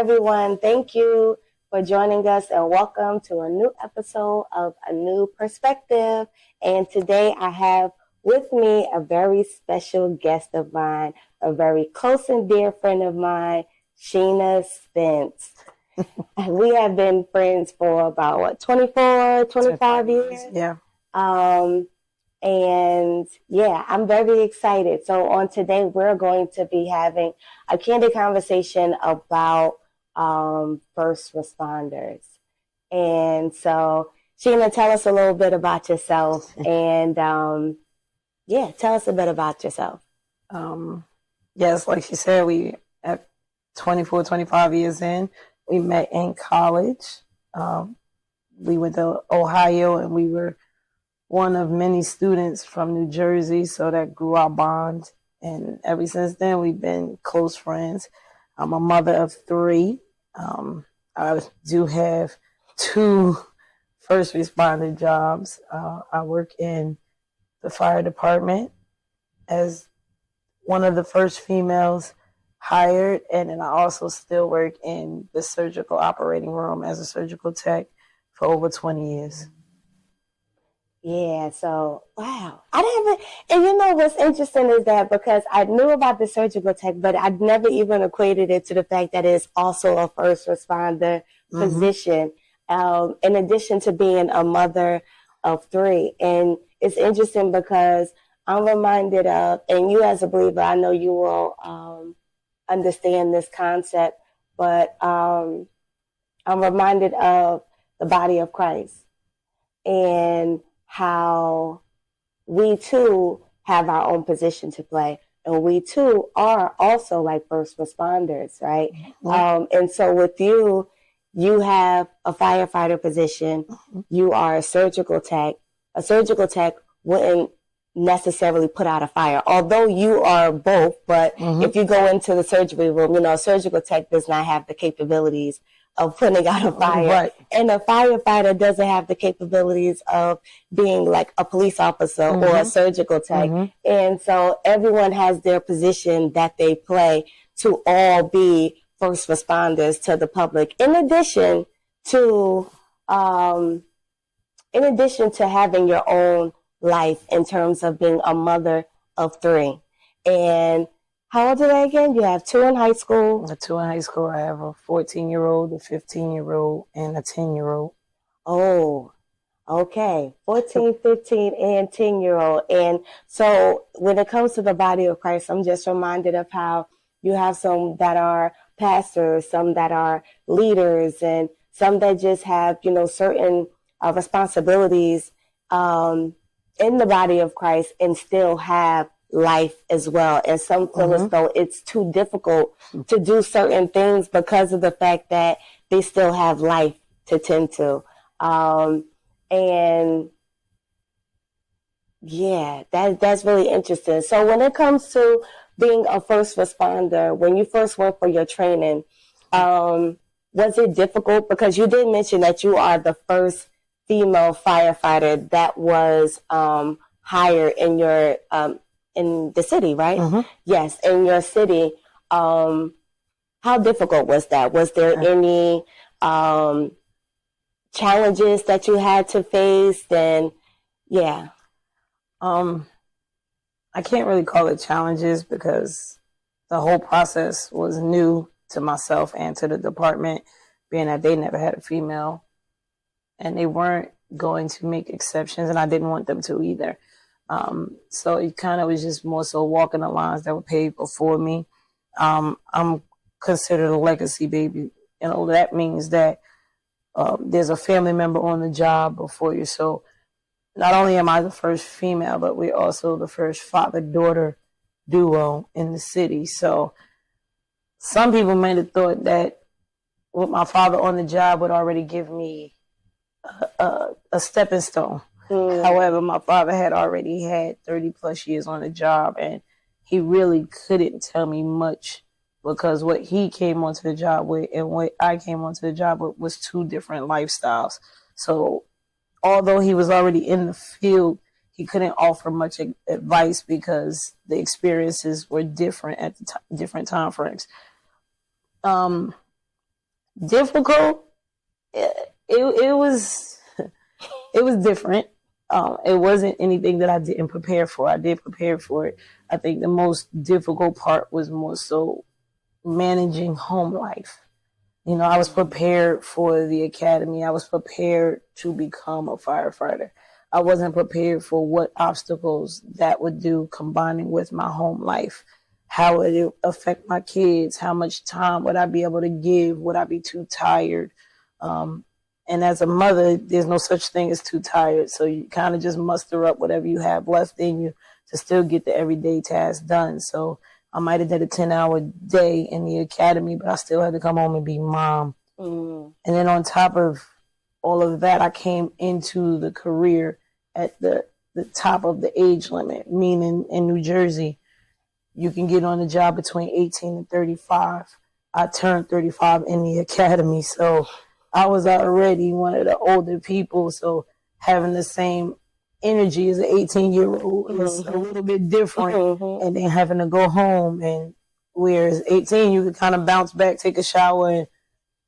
everyone. Thank you for joining us and welcome to a new episode of A New Perspective. And today I have with me a very special guest of mine, a very close and dear friend of mine, Sheena Spence. We have been friends for about, 24, 25 years? Yeah. And yeah, I'm very excited. So on today, we're going to be having a candid conversation about first responders. And so, Sheena, tell us a little bit about yourself. And yeah, tell us a bit about yourself. Yes, like she said, we at 24, 25 years in, we met in college. We went to Ohio, and we were one of many students from New Jersey, so that grew our bond. And ever since then, we've been close friends. I'm a mother of 3. I do have 2 first responder jobs. I work in the fire department as one of the first females hired, and then I also still work in the surgical operating room as a surgical tech for over 20 years. Yeah, so, wow. And you know what's interesting is that because I knew about the surgical tech, but I'd never even equated it to the fact that it's also a first responder position, in addition to being a mother of 3. And it's interesting because I'm reminded of, and you as a believer, I know you will understand this concept, but I'm reminded of the body of Christ and how we too have our own position to play, and we too are also like first responders, right? And so with you, you have a firefighter position, you are a surgical tech. A surgical tech wouldn't necessarily put out a fire, although you are both, but if you go into the surgery room, a surgical tech does not have the capabilities of putting out a fire. Right. And a firefighter doesn't have the capabilities of being like a police officer or a surgical tech. And so everyone has their position that they play to all be first responders to the public. In addition to having your own life in terms of being a mother of 3. And how old are they again? You have 2 in high school. 2 in high school. I have a 14-year-old, a 15-year-old, and a 10-year-old. Oh, okay. 14, 15, and 10-year-old. And so when it comes to the body of Christ, I'm just reminded of how you have some that are pastors, some that are leaders, and some that just have, certain responsibilities in the body of Christ and still have life as well. And some feel as though it's too difficult to do certain things because of the fact that they still have life to tend to. And yeah, that's really interesting. So when it comes to being a first responder, when you first went for your training, was it difficult? Because you did mention that you are the first female firefighter that was hired in your in the city, right? Yes, in your city. How difficult was that? Was there any challenges that you had to face? And yeah. I can't really call it challenges because the whole process was new to myself and to the department, being that they never had a female and they weren't going to make exceptions, and I didn't want them to either. So it kind of was just more so walking the lines that were paved before me. I'm considered a legacy baby. That means that there's a family member on the job before you. So not only am I the first female, but we're also the first father-daughter duo in the city. So some people might have thought that with my father on the job would already give me a stepping stone. However, my father had already had 30 plus years on the job, and he really couldn't tell me much because what he came onto the job with and what I came onto the job with was 2 different lifestyles. So although he was already in the field, he couldn't offer much advice because the experiences were different at the different time frames. Difficult. It was it was different. It wasn't anything that I didn't prepare for. I did prepare for it. I think the most difficult part was more so managing home life. You know, I was prepared for the academy. I was prepared to become a firefighter. I wasn't prepared for what obstacles that would do combining with my home life. How would it affect my kids? How much time would I be able to give? Would I be too tired? And as a mother, there's no such thing as too tired. So you kind of just muster up whatever you have left in you to still get the everyday tasks done. So I might have did a 10-hour day in the academy, but I still had to come home and be mom. And then on top of all of that, I came into the career at the top of the age limit, meaning in New Jersey, you can get on the job between 18 and 35. I turned 35 in the academy, so I was already one of the older people, so having the same energy as an 18-year-old is a little bit different. And then having to go home, and whereas 18, you could kind of bounce back, take a shower, and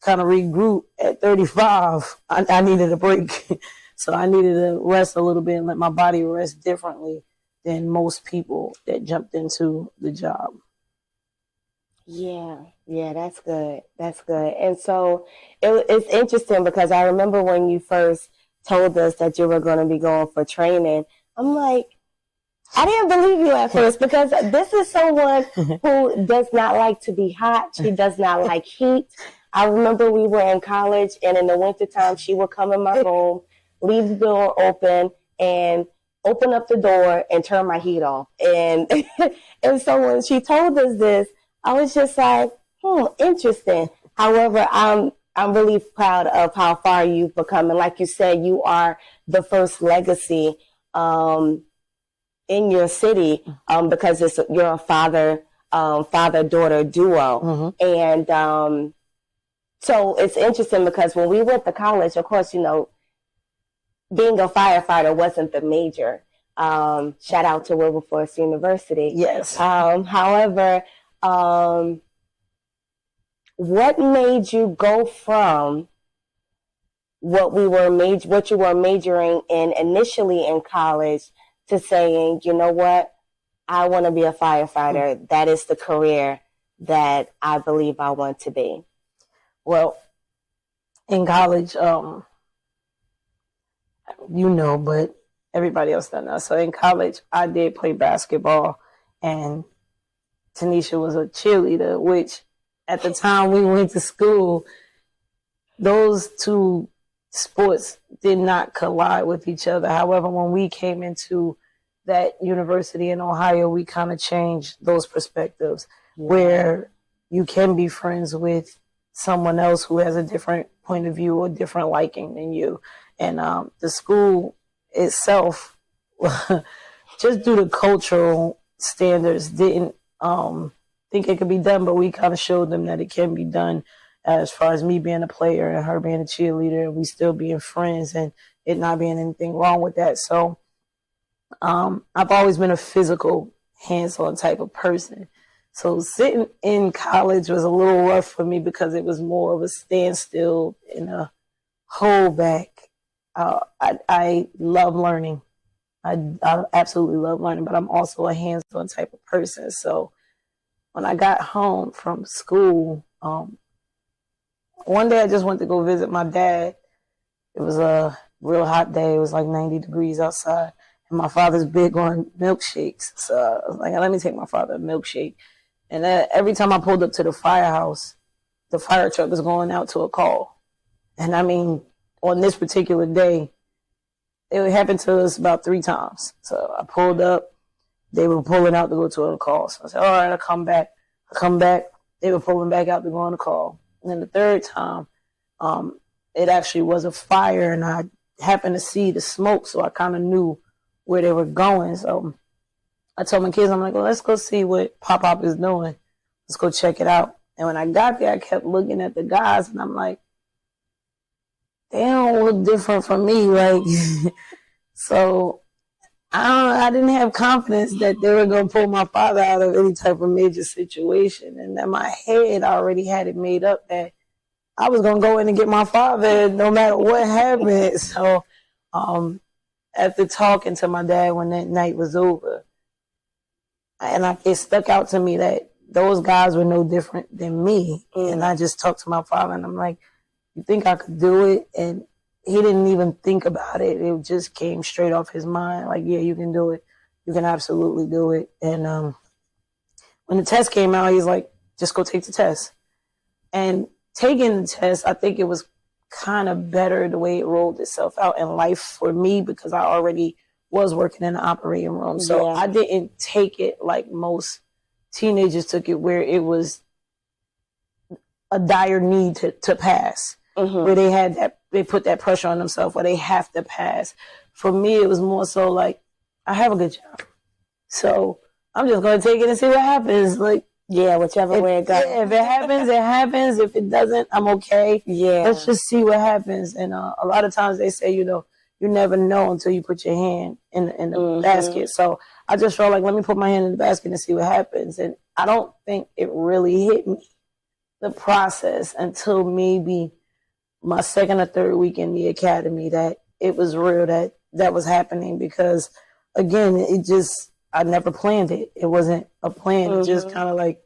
kind of regroup. At 35, I needed a break. So I needed to rest a little bit and let my body rest differently than most people that jumped into the job. Yeah, that's good. That's good. And so it's interesting because I remember when you first told us that you were going to be going for training, I'm like, I didn't believe you at first because this is someone who does not like to be hot. She does not like heat. I remember we were in college, and in the wintertime, she would come in my room, leave the door open, and open up the door and turn my heat off. And and so when she told us this, I was just like, interesting. However, I'm really proud of how far you've become. And like you said, you are the first legacy in your city because you're a father-daughter duo. And so it's interesting because when we went to college, of course, you know, being a firefighter wasn't the major. Shout out to Wilberforce University. Yes. However, what made you go from what you were majoring in initially in college to saying, you know what, I want to be a firefighter. That is the career that I believe I want to be? Well, in college, you know, but everybody else doesn't know. So in college, I did play basketball, and Tanisha was a cheerleader, which at the time we went to school, those two sports did not collide with each other. However, when we came into that university in Ohio, we kind of changed those perspectives where you can be friends with someone else who has a different point of view or different liking than you. And the school itself, just due to cultural standards, didn't think it could be done, but we kind of showed them that it can be done, as far as me being a player and her being a cheerleader, and we still being friends and it not being anything wrong with that. So I've always been a physical, hands-on type of person. So sitting in college was a little rough for me because it was more of a standstill and a holdback. I love learning. I absolutely love learning, but I'm also a hands-on type of person. So when I got home from school, one day I just went to go visit my dad. It was a real hot day. It was like 90 degrees outside. And my father's big on milkshakes. So I was like, let me take my father a milkshake. And every time I pulled up to the firehouse, the fire truck was going out to a call. And I mean, on this particular day, it happened to us about 3 times. So I pulled up, they were pulling out to go to a call. So I said, all right, I'll come back. They were pulling back out to go on a call. And then the 3rd time, it actually was a fire, and I happened to see the smoke, so I kind of knew where they were going. So I told my kids, I'm like, well, let's go see what Pop-Pop is doing. Let's go check it out. And when I got there, I kept looking at the guys, and I'm like, they don't look different from me. Like, so I didn't have confidence that they were going to pull my father out of any type of major situation. And in my head, I already had it made up that I was going to go in and get my father no matter what happened. So after talking to my dad when that night was over, and it stuck out to me that those guys were no different than me. And I just talked to my father, and I'm like, you think I could do it? And he didn't even think about it. It just came straight off his mind. Like, yeah, you can do it. You can absolutely do it. And when the test came out, he's like, just go take the test. And taking the test, I think it was kind of better the way it rolled itself out in life for me, because I already was working in the operating room. So I didn't take it like most teenagers took it, where it was a dire need to pass, where they put that pressure on themselves where they have to pass. For me, it was more so like, I have a good job, so I'm just going to take it and see what happens. Like, whichever way it goes. Yeah, if it happens, it happens. If it doesn't, I'm okay. Yeah. Let's just see what happens. And a lot of times they say, you never know until you put your hand in the basket. So I just felt like, let me put my hand in the basket and see what happens. And I don't think it really hit me, the process, until maybe my second or third week in the academy, that it was real, that was happening. Because again, I never planned it. It wasn't a plan. It just kind of like,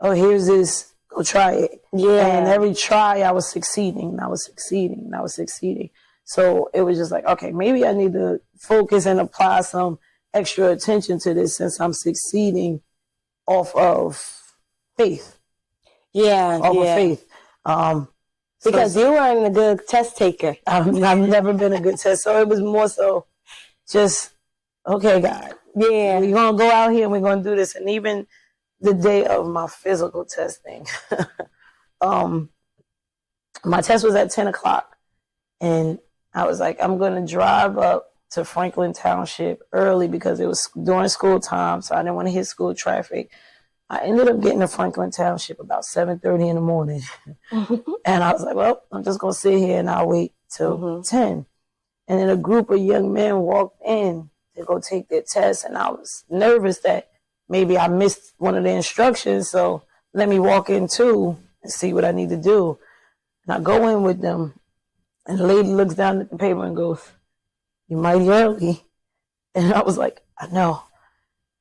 oh, here's this, go try it. Yeah. And every try, I was succeeding, and I was succeeding, and I was succeeding. So it was just like, okay, maybe I need to focus and apply some extra attention to this, since I'm succeeding off of faith. Yeah. Off of faith. Because you weren't a good test taker. I've never been a good test. So it was more so just, okay, God. Yeah. We're going to go out here and we're going to do this. And even the day of my physical testing, my test was at 10 o'clock. And I was like, I'm going to drive up to Franklin Township early because it was during school time. So I didn't want to hit school traffic. I ended up getting to Franklin Township about 7:30 in the morning. And I was like, well, I'm just going to sit here and I'll wait till 10. And then a group of young men walked in to go take their test. And I was nervous that maybe I missed one of the instructions. So let me walk in too and see what I need to do. And I go in with them. And the lady looks down at the paper and goes, "You're mighty early." And I was like, I know.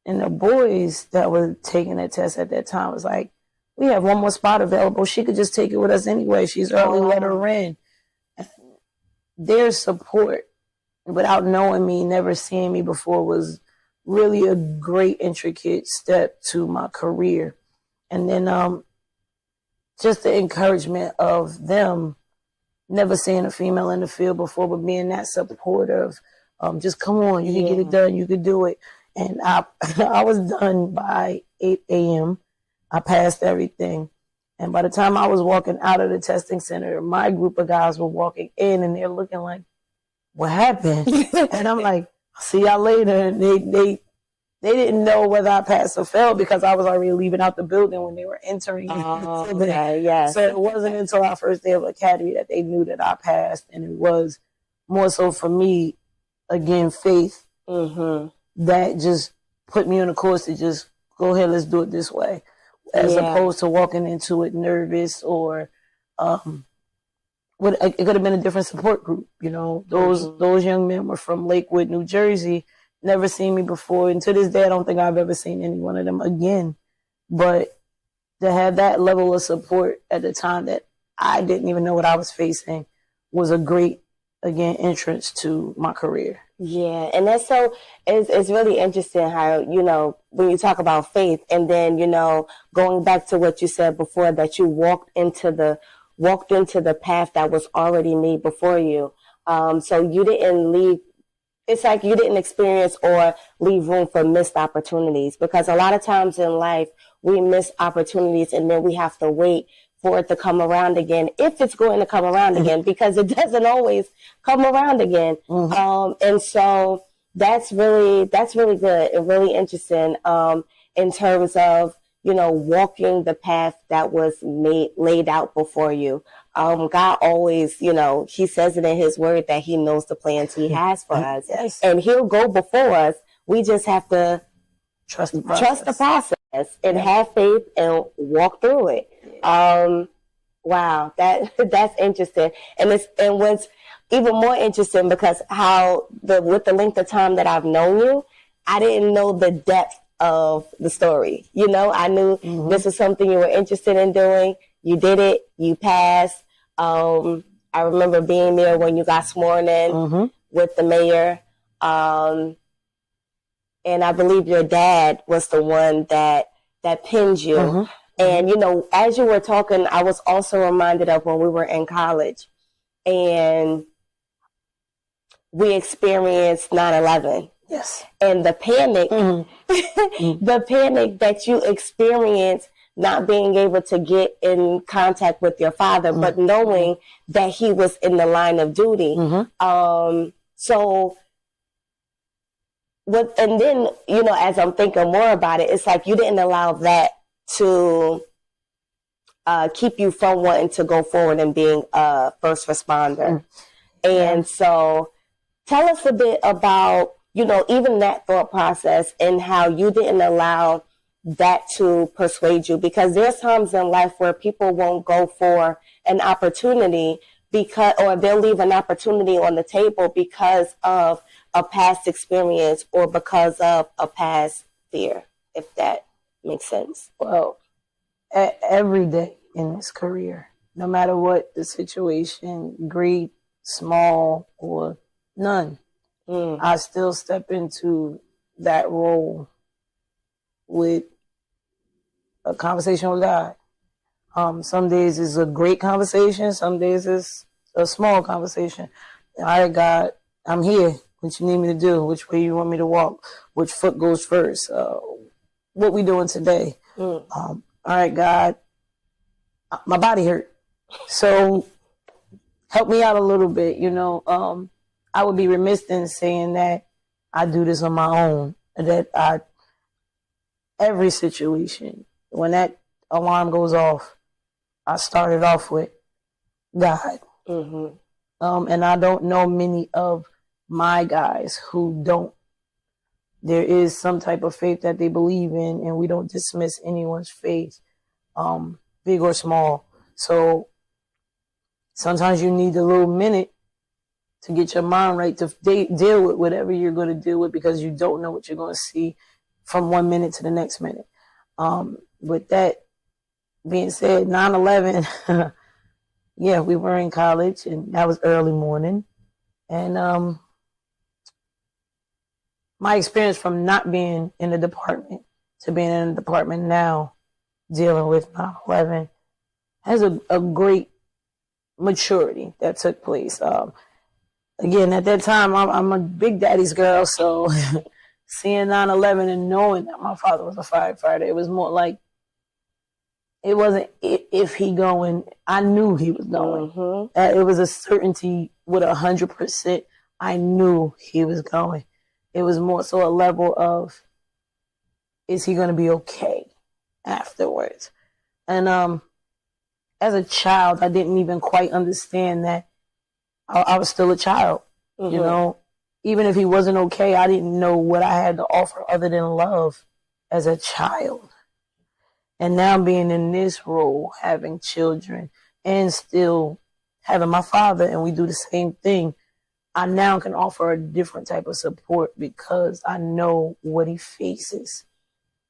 And the boys that were taking that test at that time was like, we have one more spot available. She could just take it with us anyway. She's early, let her in. And their support, without knowing me, never seeing me before, was really a great, intricate step to my career. And then just the encouragement of them, never seeing a female in the field before, but being that supportive. Just come on, you can get it done, you can do it. And I was done by 8 a.m. I passed everything. And by the time I was walking out of the testing center, my group of guys were walking in and they're looking like, what happened? And I'm like, I'll see y'all later. And they didn't know whether I passed or failed because I was already leaving out the building when they were entering. Oh, okay, yes. So it wasn't until our first day of academy that they knew that I passed. And it was more so for me, again, faith. That just put me on a course to just go ahead, let's do it this way, as opposed to walking into it nervous or it could have been a different support group. Those young men were from Lakewood, New Jersey, never seen me before, and to this day I don't think I've ever seen any one of them again. But to have that level of support at the time that I didn't even know what I was facing was a great, again, entrance to my career. Yeah, and that's it's really interesting how, when you talk about faith and then, going back to what you said before, that you walked into the path that was already made before you. So you didn't leave, it's like you didn't experience or leave room for missed opportunities, because a lot of times in life we miss opportunities and then we have to wait for it to come around again, if it's going to come around again, because it doesn't always come around again. And so that's really good and really interesting in terms of, walking the path that was laid out before you. God always, he says it in his word that he knows the plans he has for us. Yes. And he'll go before us. We just have to trust the process and have faith and walk through it. Wow, that's interesting, and what's even more interesting because with the length of time that I've known you, I didn't know the depth of the story. You know, I knew this was something you were interested in doing. You did it. You passed. I remember being there when you got sworn in with the mayor, and I believe your dad was the one that pinned you. And, you know, as you were talking, I was also reminded of when we were in college and we experienced 9/11. Yes. And the panic, the panic that you experienced not being able to get in contact with your father, but knowing that he was in the line of duty. So and then, you know, as I'm thinking more about it, it's like you didn't allow that to keep you from wanting to go forward and being a first responder. And so tell us a bit about, you know, even that thought process and how you didn't allow that to persuade you, because there's times in life where people won't go for an opportunity or they'll leave an opportunity on the table because of a past experience or because of a past fear, if that makes sense. Well, every day in this career, no matter what the situation, great, small, or none, I still step into that role with a conversation with God. Some days it's a great conversation. Some days it's a small conversation. All right, God, I'm here. What you need me to do? Which way you want me to walk? Which foot goes first? What we doing today? All right, God, my body hurt. So help me out a little bit. You know, I would be remiss in saying that I do this on my own. That every situation, when that alarm goes off, I started off with God. And I don't know many of my guys who don't. There is some type of faith that they believe in, and we don't dismiss anyone's faith, big or small. So sometimes you need a little minute to get your mind right to deal with whatever you're going to deal with, because you don't know what you're going to see from 1 minute to the next minute. With that being said, 9/11, yeah, we were in college, and that was early morning. And my experience from not being in the department to being in the department now, dealing with 9/11, has a great maturity that took place. Again, at that time, I'm a big daddy's girl, so seeing 9/11 and knowing that my father was a firefighter, it was more like, it wasn't if he going, I knew he was going. It was a certainty with 100%. I knew he was going. It was more so a level of, is he going to be okay afterwards? And as a child, I didn't even quite understand that I was still a child. You know, even if he wasn't okay, I didn't know what I had to offer other than love as a child. And now being in this role, having children and still having my father, and we do the same thing, I now can offer a different type of support because I know what he faces.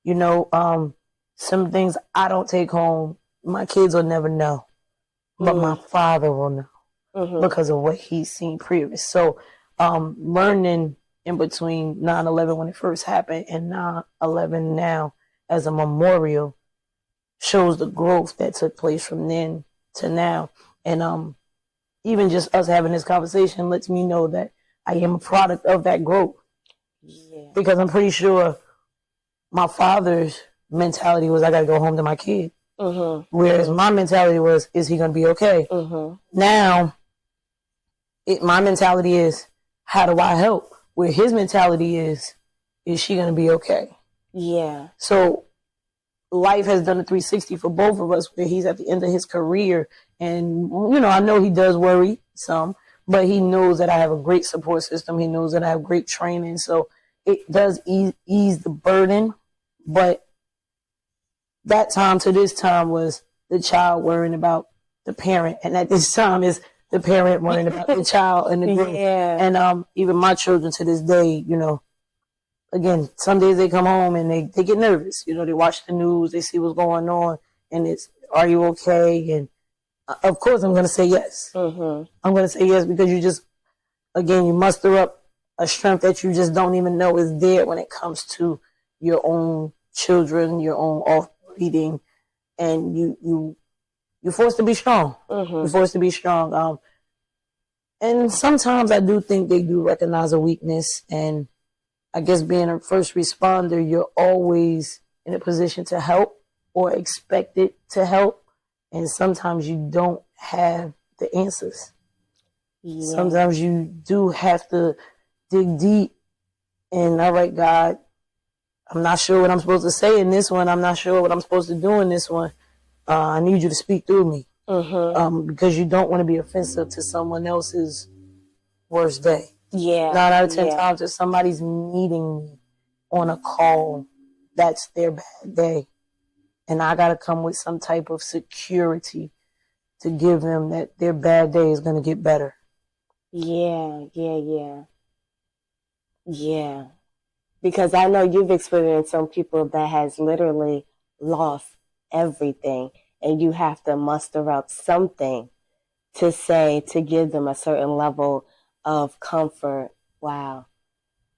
You know, some things I don't take home, my kids will never know, but my father will know because of what he's seen previous. So learning in between 9/11 when it first happened and 9/11 now as a memorial shows the growth that took place from then to now. And even just us having this conversation lets me know that I am a product of that growth. Because I'm pretty sure my father's mentality was, I got to go home to my kid. Whereas my mentality was, is he going to be okay? Now, my mentality is, how do I help? Where his mentality is she going to be okay? Yeah. So life has done a 360 for both of us, where he's at the end of his career. And, you know, I know he does worry some, but he knows that I have a great support system. He knows that I have great training. So it does ease the burden. But that time to this time was the child worrying about the parent. And at this time, it's the parent worrying about the child and the group. Yeah. And even my children to this day, again, some days they come home and they get nervous. They watch the news, they see what's going on, and it's, are you okay? And of course, I'm going to say yes. Mm-hmm. I'm going to say yes because you muster up a strength that you just don't even know is there when it comes to your own children, your own offbreeding, and you're forced to be strong. Mm-hmm. You're forced to be strong. And sometimes I do think they do recognize a weakness, and I guess being a first responder, you're always in a position to help or expected to help. And sometimes you don't have the answers. Yeah. Sometimes you do have to dig deep and, all right, God, I'm not sure what I'm supposed to say in this one. I'm not sure what I'm supposed to do in this one. I need you to speak through me. Mm-hmm. Because you don't want to be offensive to someone else's worst day. Yeah. 9 out of 10 times if somebody's meeting me on a call, that's their bad day. And I got to come with some type of security to give them that their bad day is going to get better. Yeah. Because I know you've experienced some people that has literally lost everything, and you have to muster up something to say to give them a certain level of comfort. Wow.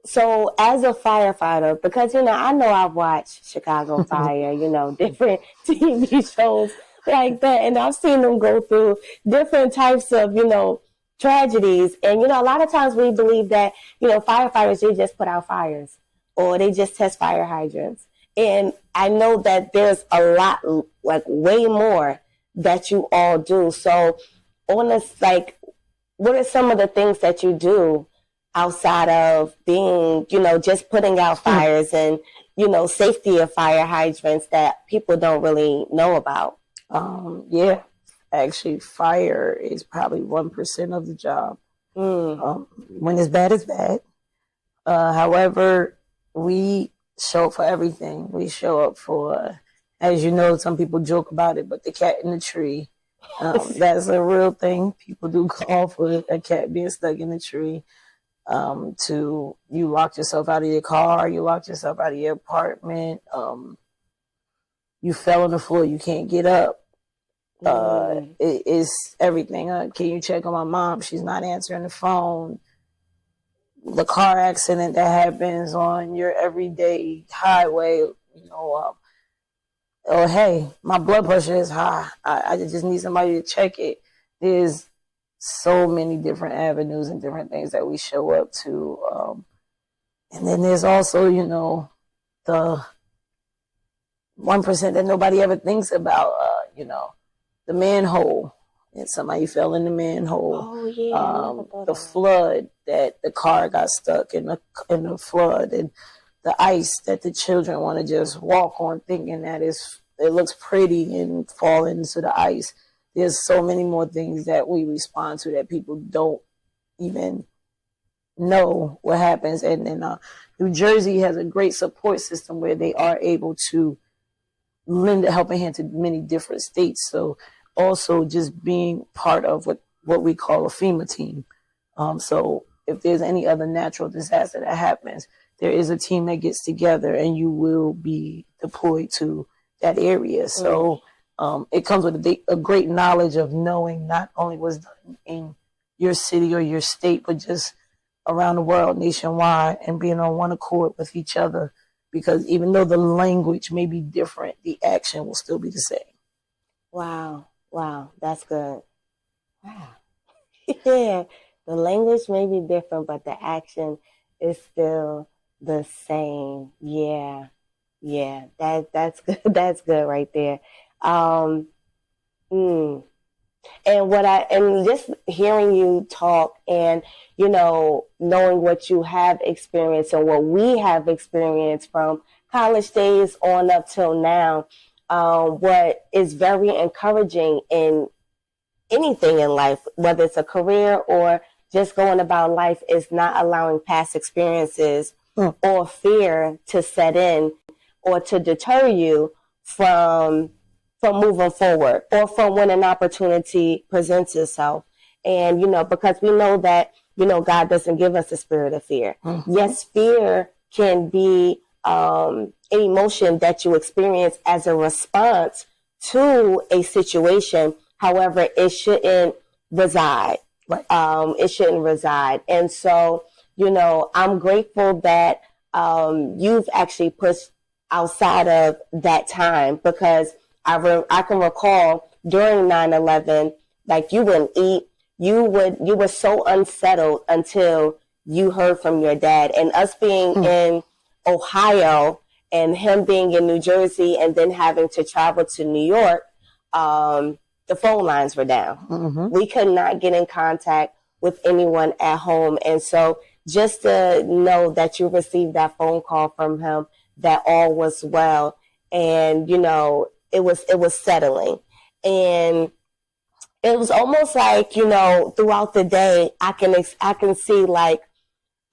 So as a firefighter, because, I know I've watched Chicago Fire, different TV shows like that, and I've seen them go through different types of, tragedies. And, a lot of times we believe that, firefighters, they just put out fires or they just test fire hydrants. And I know that there's a lot, like way more that you all do. So on this, what are some of the things that you do outside of being, just putting out fires and, safety of fire hydrants that people don't really know about? Actually, fire is probably 1% of the job. When it's bad, it's bad. However, we show up for everything. We show up for, as you know, some people joke about it, but the cat in the tree. That's a real thing. People do call for a cat being stuck in the tree. To you locked yourself out of your car, you locked yourself out of your apartment, you fell on the floor, you can't get up. It's everything. Can you check on my mom? She's not answering the phone. The car accident that happens on your everyday highway, oh, hey, my blood pressure is high. I just need somebody to check it. There's so many different avenues and different things that we show up to. And then there's also, the 1% that nobody ever thinks about, the manhole. And somebody fell in the manhole. Oh, yeah. The flood that the car got stuck in the flood, and the ice that the children want to just walk on thinking that it looks pretty and fall into the ice. There's so many more things that we respond to that people don't even know what happens. And then New Jersey has a great support system where they are able to lend a helping hand to many different states. So also just being part of what we call a FEMA team. So if there's any other natural disaster that happens, there is a team that gets together and you will be deployed to that area. So it comes with a great knowledge of knowing not only what's done in your city or your state, but just around the world, nationwide, and being on one accord with each other. Because even though the language may be different, the action will still be the same. Wow, that's good. Wow. Yeah, the language may be different, but the action is still the same. Yeah, that's good. That's good right there. And just hearing you talk and, knowing what you have experienced and what we have experienced from college days on up till now, what is very encouraging in anything in life, whether it's a career or just going about life, is not allowing past experiences or fear to set in or to deter you from from moving forward or from when an opportunity presents itself. And, because we know that, God doesn't give us a spirit of fear. Mm-hmm. Yes, fear can be an emotion that you experience as a response to a situation. However, it shouldn't reside. Right. It shouldn't reside. And so, I'm grateful that you've actually pushed outside of that time, because I can recall during 9/11, like you wouldn't eat. You were so unsettled until you heard from your dad. And us being in Ohio and him being in New Jersey and then having to travel to New York, the phone lines were down. Mm-hmm. We could not get in contact with anyone at home. And so just to know that you received that phone call from him, that all was well, and, it was settling. And it was almost like, throughout the day, I can see like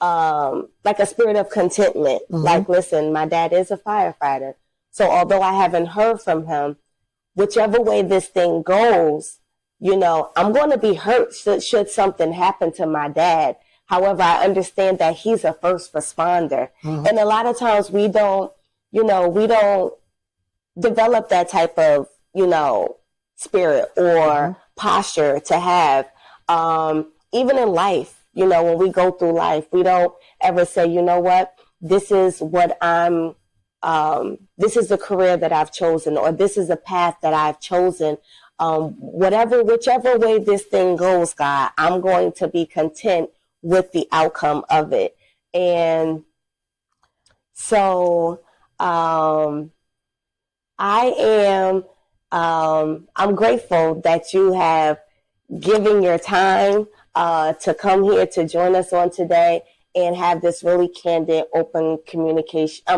a spirit of contentment. Mm-hmm. Like, listen, my dad is a firefighter. So although I haven't heard from him, whichever way this thing goes, I'm going to be hurt should something happen to my dad. However, I understand that he's a first responder. Mm-hmm. And a lot of times we don't develop that type of, spirit or posture to have. Even in life, when we go through life, we don't ever say, you know what, this is what this is the career that I've chosen, or this is a path that I've chosen. Whichever way this thing goes, God, I'm going to be content with the outcome of it. And so, I'm grateful that you have given your time to come here to join us on today and have this really candid, open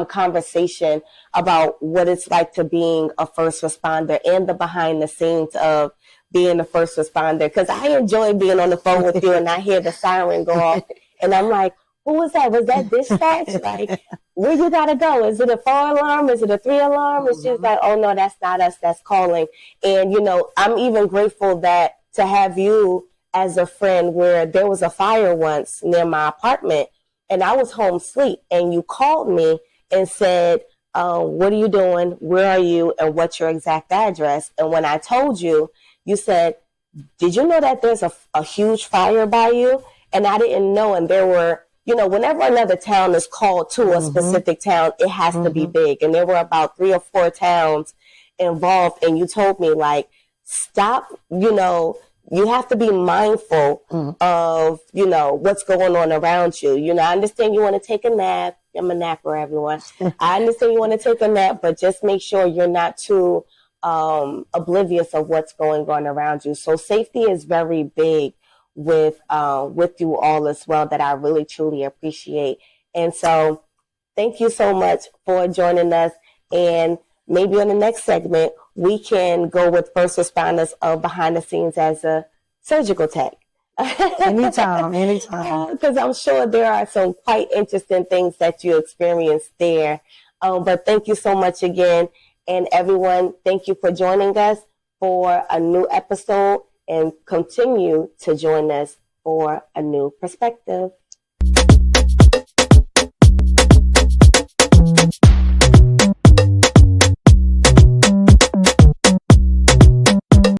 conversation about what it's like to being a first responder and the behind the scenes of being a first responder. Because I enjoy being on the phone with you and I hear the siren go off and I'm like, who was that? Was that dispatch? Like, where you gotta go? Is it a 4 alarm? Is it a 3 alarm? And she's like, oh no, that's not us, that's calling. And, I'm even grateful that to have you as a friend, where there was a fire once near my apartment and I was home asleep and you called me and said, what are you doing? Where are you? And what's your exact address? And when I told you, you said, did you know that there's a huge fire by you? And I didn't know. And there were, whenever another town is called to a specific town, it has to be big. And there were about 3 or 4 towns involved. And you told me, like, stop, you have to be mindful of, what's going on around you. I understand you want to take a nap. I'm a napper, everyone. I understand you want to take a nap, but just make sure you're not too oblivious of what's going on around you. So safety is very big with you all as well, that I really truly appreciate. And so thank you so much for joining us. And maybe on the next segment, we can go with first responders behind the scenes as a surgical tech. Anytime. Because I'm sure there are some quite interesting things that you experienced there. But thank you so much again. And everyone, thank you for joining us for a new episode, and continue to join us for a new perspective.